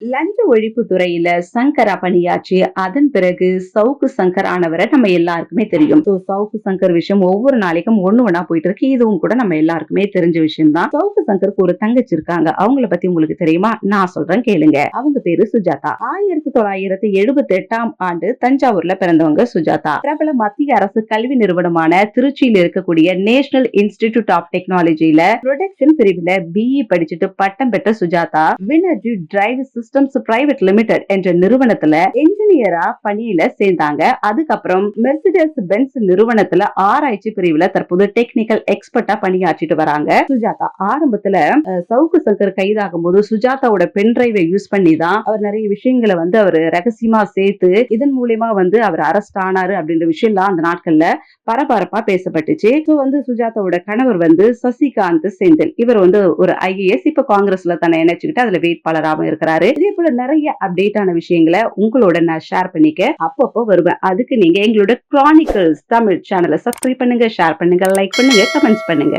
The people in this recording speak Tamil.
லஞ்ச ஒழிப்பு துறையில சங்கரா பணியாற்றி அதன் பிறகு சவுக்கு சங்கர் ஆனவரை நம்ம எல்லாருக்குமே தெரியும். சவுக்கு சங்கர் விஷயம் ஒவ்வொரு நாளைக்கும் ஒண்ணா போயிட்டு இருக்கு. இதுவும் கூட நம்ம எல்லாருக்குமே தெரிஞ்ச விஷயம் தான். சவுக்கு சங்கருக்கு ஒரு தங்கச்சி இருக்காங்க. அவங்கள பத்தி உங்களுக்கு தெரியுமா? நான் சொல்றேன் கேளுங்க. அவங்க பேரு சுஜாதா. 1978ஆம் ஆண்டு தஞ்சாவூர்ல பிறந்தவங்க சுஜாதா. பிரபல மத்திய அரசு கல்வி நிறுவனமான திருச்சியில் இருக்கக்கூடிய நேஷனல் இன்ஸ்டிடியூட் ஆஃப் டெக்னாலஜில ப்ரொடக்ஷன் பிரிவுல பிஇ படிச்சுட்டு பட்டம் பெற்ற Sujatha vinergy drive systems private limited என்ற நிறுவனத்துல என்ஜினியரா பணியில சேர்ந்தாங்க. அதுக்கப்புறம் மெர்சிடஸ் பென்ஸ் நிறுவனத்துல ஆராய்ச்சி பிரிவுல தற்போது டெக்னிக்கல் எக்ஸ்பர்ட்டா பணியாற்றிட்டு வராங்க. சுஜாதா ஆரம்பத்துல சவுக்கு சங்கர் கைதாகும் போது சுஜாதாவோட பென் டிரைவை யூஸ் பண்ணி தான் அவர் நிறைய விஷயங்களை அவர் ரகசியமா சேர்த்து இதன் மூலியமா அவர் அரெஸ்ட் ஆனாரு அப்படின்ற விஷயம்லாம் அந்த நாட்கள்ல பரபரப்பா பேசப்பட்டுச்சு. சுஜாதாவோட கணவர் சசிகாந்த் செந்தில். இவர் ஒரு ஐஏஎஸ், இப்ப காங்கிரஸ்ல தன்னை இணைச்சுக்கிட்டு அதுல வேட்பாளராகவும் இருக்கிறாரு. இதே போல நிறைய அப்டேட்டான விஷயங்களை உங்களோட நான் ஷேர் பண்ணிக்க அப்பப்போ வருவேன். அதுக்கு நீங்க எங்களோட கிரானிக்கல்ஸ் தமிழ் சேனலை சப்ஸ்கிரைப் பண்ணுங்க, ஷேர் பண்ணுங்க, லைக் பண்ணுங்க, கமெண்ட்ஸ் பண்ணுங்க.